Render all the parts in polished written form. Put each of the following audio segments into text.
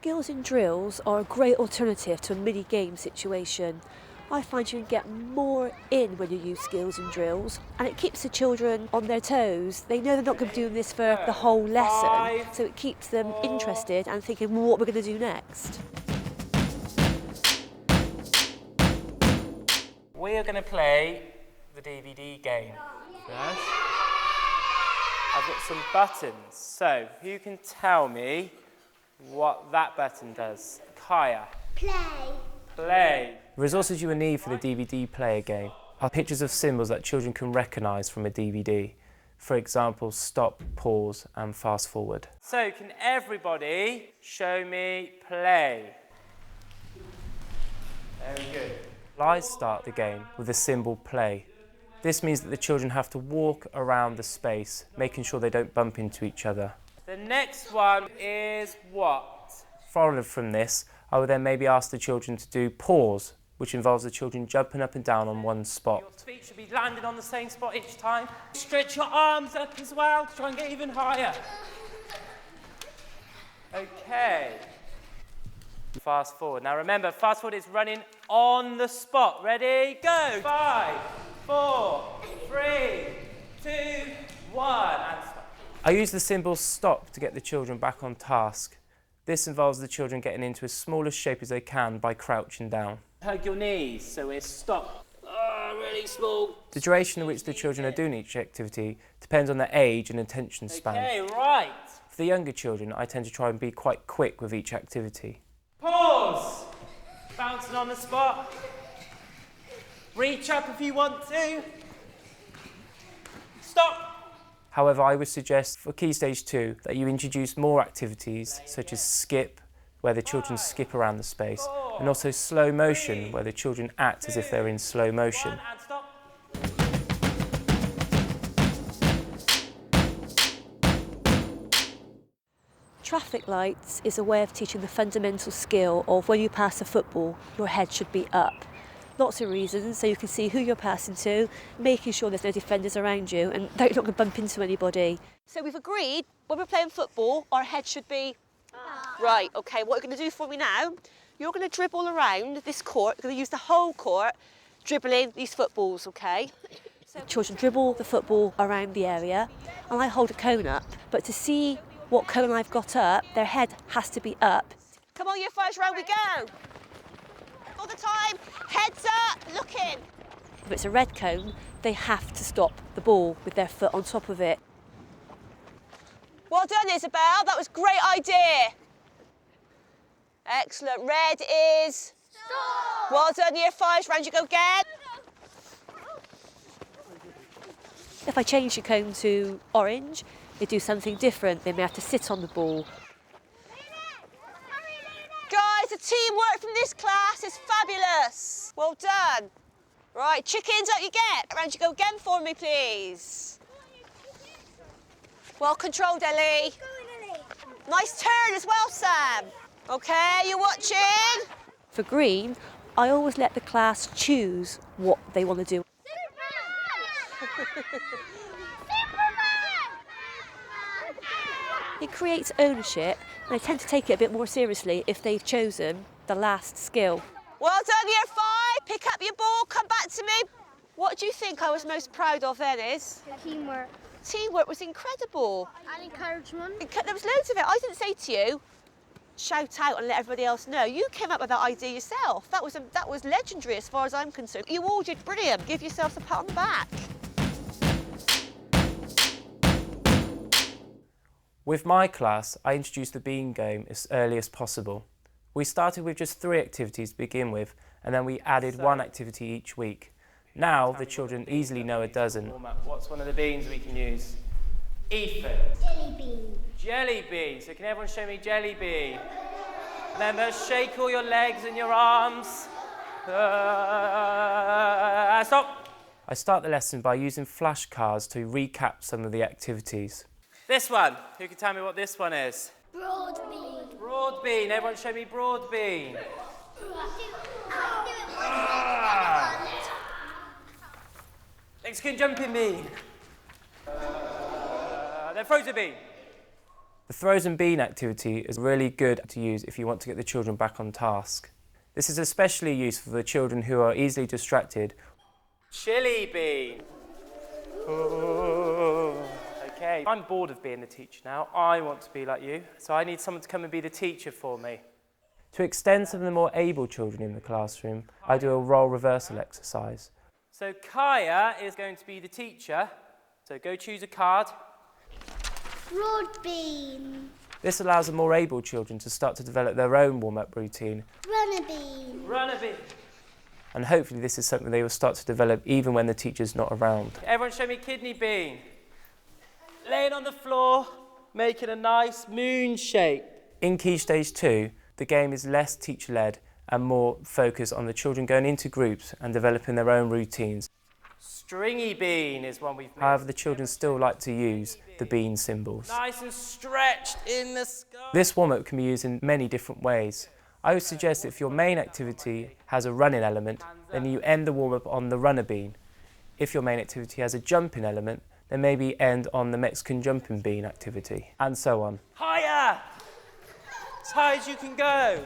Skills in drills are a great alternative to a mini-game situation. I find you can get more in when you use skills in drills, and it keeps the children on their toes. They know they're not going to be doing this for the whole lesson, so it keeps them interested and thinking, well, what we're going to do next. We are going to play the DVD game. Yes. I've got some buttons, so who can tell me what that button does? Kaya. Play. The resources you will need for the DVD player game are pictures of symbols that children can recognise from a DVD. For example, stop, pause and fast forward. So can everybody show me play? Very good. I start the game with the symbol play. This means that the children have to walk around the space, making sure they don't bump into each other. The next one is what? Following from this, I will then maybe ask the children to do pause, which involves the children jumping up and down on one spot. Your feet should be landing on the same spot each time. Stretch your arms up as well to try and get even higher. Okay. Fast forward. Now remember, fast forward is running on the spot. Ready? Go! 5, 4, 3, 2, 1, and stop. I use the symbol stop to get the children back on task. This involves the children getting into as small a shape as they can by crouching down. Hug your knees, so we're stop. Really small. The duration in which the children are doing each activity depends on their age and attention span. Okay, right. For the younger children, I tend to try and be quite quick with each activity. Pause. Bouncing on the spot. Reach up if you want to. Stop. However, I would suggest for Key Stage 2 that you introduce more activities such as skip, where the children skip around the space, and also slow motion, where the children act as if they're in slow motion. Traffic lights is a way of teaching the fundamental skill of when you pass a football, your head should be up. Lots of reasons, so you can see who you're passing to, making sure there's no defenders around you and that you're not going to bump into anybody. So we've agreed, when we're playing football, our head should be up. Right, OK, what you're going to do for me now, you're going to dribble around this court, you're going to use the whole court, dribbling these footballs, OK? So children dribble the football around the area, and I hold a cone up, but to see what cone I've got up, their head has to be up. Come on, year 5's round we go. All the time, heads up, looking. If it's a red cone, they have to stop the ball with their foot on top of it. Well done, Isabel, that was a great idea. Excellent, red is... Stop. Well done, year 5's round you go again. If I change the cone to orange, they do something different. They may have to sit on the ball. Guys, the teamwork from this class is fabulous. Well done. Right, chickens up you get. Around you go again for me, please. Well controlled, Ellie. Nice turn as well, Sam. OK, you watching? For green, I always let the class choose what they want to do. It creates ownership, and I tend to take it a bit more seriously if they've chosen the last skill. Well done, year 5. Pick up your ball, come back to me. What do you think I was most proud of then, Is? Teamwork. Teamwork was incredible. And encouragement. There was loads of it. I didn't say to you, shout out and let everybody else know. You came up with that idea yourself. That was legendary as far as I'm concerned. You all did brilliant. Give yourselves a pat on the back. With my class, I introduced the bean game as early as possible. We started with just 3 activities to begin with, and then we added 1 activity each week. Now, the children easily know a dozen. What's one of the beans we can use? Ethan. Jelly bean. Jelly bean. So can everyone show me jelly bean? Remember, shake all your legs and your arms. Stop. I start the lesson by using flashcards to recap some of the activities. This one. Who can tell me what this one is? Broad bean. Broad bean. Everyone show me broad bean. Mexican jumping bean. Then frozen bean. The throws and bean activity is really good to use if you want to get the children back on task. This is especially useful for the children who are easily distracted. Chili bean. Ooh. Okay, I'm bored of being the teacher now. I want to be like you, so I need someone to come and be the teacher for me. To extend some of the more able children in the classroom, I do a role reversal exercise. So Kaya is going to be the teacher, so go choose a card. Broad bean. This allows the more able children to start to develop their own warm-up routine. Runner bean. Runner bean. And hopefully this is something they will start to develop even when the teacher's not around. Everyone show me kidney bean. Laying on the floor, making a nice moon shape. In Key Stage 2, the game is less teacher-led and more focused on the children going into groups and developing their own routines. Stringy bean is one we've made. However, the children still like to use the bean symbols. Nice and stretched in the sky. This warm-up can be used in many different ways. I would suggest that if your main activity has a running element, then you end the warm-up on the runner bean. If your main activity has a jumping element, then maybe end on the Mexican jumping bean activity, and so on. Higher! As high as you can go.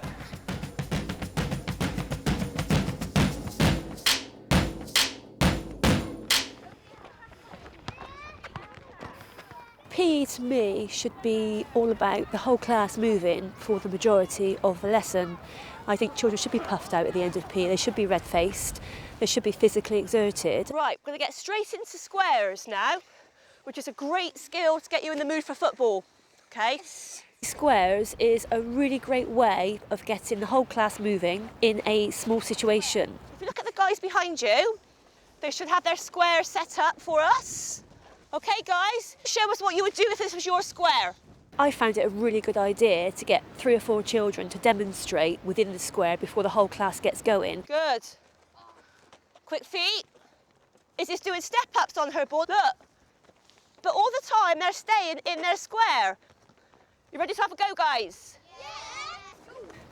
PE to me should be all about the whole class moving for the majority of the lesson. I think children should be puffed out at the end of PE, they should be red-faced, they should be physically exerted. Right, we're going to get straight into squares now, which is a great skill to get you in the mood for football, okay? Squares is a really great way of getting the whole class moving in a small situation. If you look at the guys behind you, they should have their square set up for us. Okay, guys, show us what you would do if this was your square. I found it a really good idea to get 3 or 4 children to demonstrate within the square before the whole class gets going. Good. Quick feet. Izzy's doing step-ups on her board, look. But all the time they're staying in their square. You ready to have a go, guys?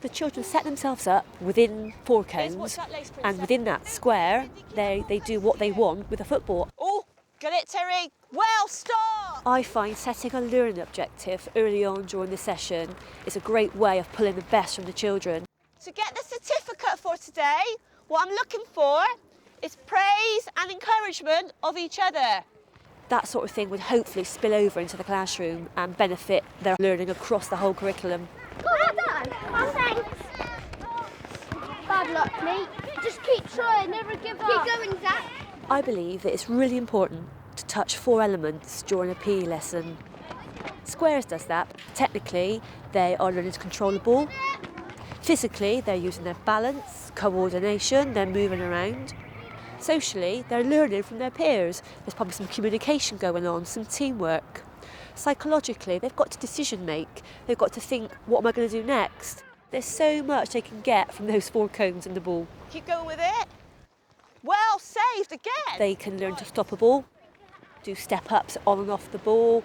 The children set themselves up within 4 cones, and within that square, they do what they want with a football. Oh, get it, Terry. Well, stop! I find setting a learning objective early on during the session is a great way of pulling the best from the children. To get the certificate for today, what I'm looking for is praise and encouragement of each other. That sort of thing would hopefully spill over into the classroom and benefit their learning across the whole curriculum. Well done. Oh, thanks. Bad luck, mate. Just keep trying, never give up. Keep going, Zach. I believe that it's really important to touch 4 elements during a PE lesson. Squares does that. Technically, they are learning to control the ball. Physically, they're using their balance, coordination, they're moving around. Socially, they're learning from their peers. There's probably some communication going on, some teamwork. Psychologically, they've got to decision make. They've got to think, what am I going to do next? There's so much they can get from those 4 cones and the ball. Keep going with it. Well saved again. They can learn to stop a ball, do step-ups on and off the ball,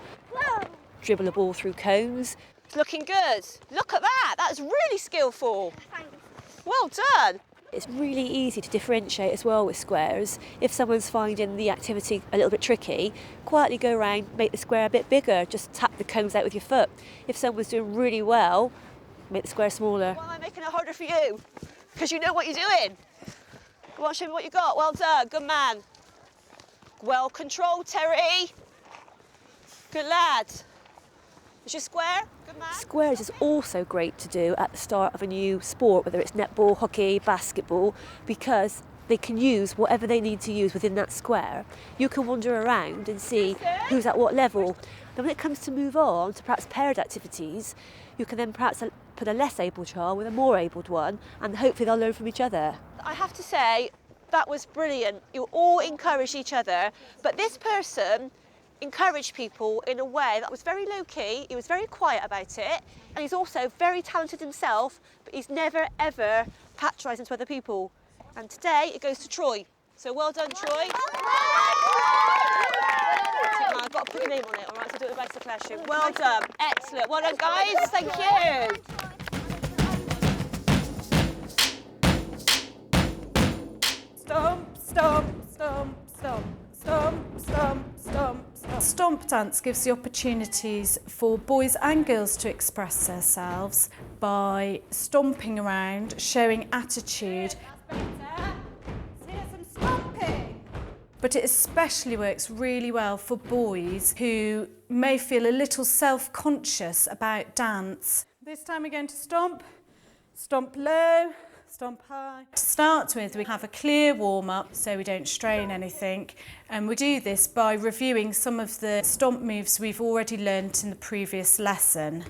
dribble a ball through cones. It's looking good. Look at that. That's really skillful. Thanks. Well done. It's really easy to differentiate as well with squares. If someone's finding the activity a little bit tricky, quietly go around, make the square a bit bigger, just tap the cones out with your foot. If someone's doing really well, make the square smaller. Why am I making it harder for you? Because you know what you're doing. Go on, show me what you got. Well done, good man. Well controlled, Terry. Good lad. Is your square? Good man. Squares is also great to do at the start of a new sport, whether it's netball, hockey, basketball, because they can use whatever they need to use within that square. You can wander around and see who's at what level. Then when it comes to move on to perhaps paired activities, you can then perhaps put a less able child with a more abled one, and hopefully they'll learn from each other. I have to say, that was brilliant. You all encouraged each other, but this person encouraged people in a way that was very low-key, he was very quiet about it, and he's also very talented himself, but he's never, ever patronising to other people. And today, it goes to Troy. So well done, Troy. I've got to put your name on it, all right, to do it the rest of the classroom. Well done. Excellent. Well done, guys. Thank you. Stomp, stomp, stomp, stomp, stomp, stomp, stomp, stomp. stomp dance gives the opportunities for boys and girls to express themselves by stomping around, showing attitude. But it especially works really well for boys who may feel a little self-conscious about dance. This time we're going to stomp low, stomp high. To start with, we have a clear warm-up so we don't strain anything, and we do this by reviewing some of the stomp moves we've already learnt in the previous lesson.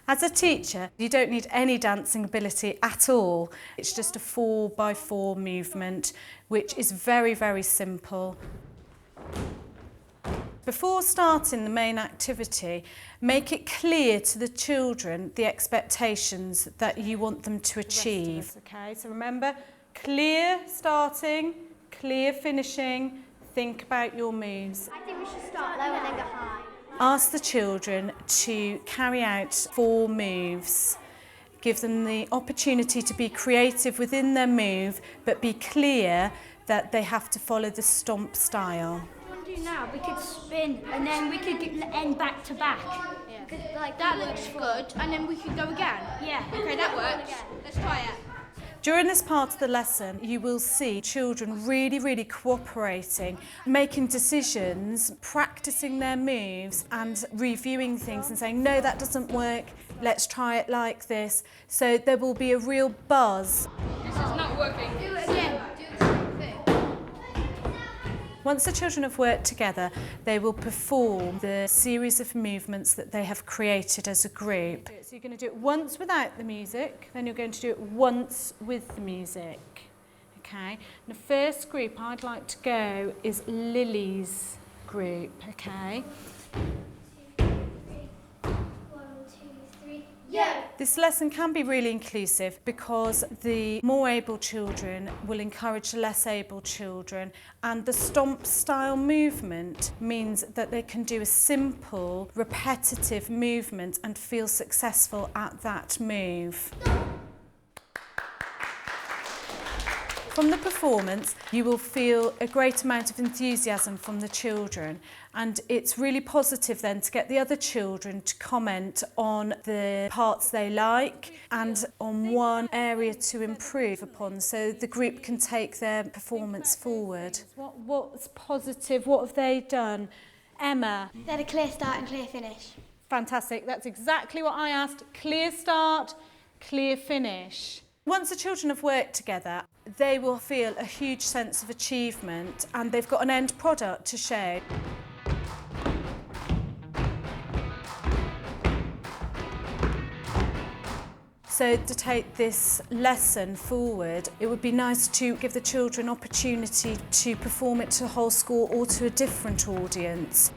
As a teacher, you don't need any dancing ability at all. It's just a 4x4 movement, which is very, very simple. Before starting the main activity, make it clear to the children the expectations that you want them to achieve. Okay, so remember, clear starting, clear finishing, think about your moves. I think we should start low and then go high. Ask the children to carry out 4 moves. Give them the opportunity to be creative within their move, but be clear that they have to follow the stomp style. What we do now, we could spin and then we could end back to back. Like that looks good, and then we could go again. Yeah. Okay, that works. Let's try it. During this part of the lesson, you will see children really cooperating, making decisions, practicing their moves and reviewing things and saying, no, that doesn't work, let's try it like this. So there will be a real buzz. This is not working. Do it again. Do the same thing. Once the children have worked together, they will perform the series of movements that they have created as a group. So you're going to do it once without the music, then you're going to do it once with the music. Okay, the first group I'd like to go is Lily's group, okay? 1, 2, 3. Yeah. This lesson can be really inclusive because the more able children will encourage the less able children, and the stomp style movement means that they can do a simple, repetitive movement and feel successful at that move. From the performance, you will feel a great amount of enthusiasm from the children, and it's really positive then to get the other children to comment on the parts they like and on one area to improve upon, so the group can take their performance forward. What's positive? What have they done? Emma? They had a clear start and clear finish. Fantastic, that's exactly what I asked. Clear start, clear finish. Once the children have worked together, they will feel a huge sense of achievement and they've got an end product to show. So to take this lesson forward, it would be nice to give the children opportunity to perform it to the whole school or to a different audience.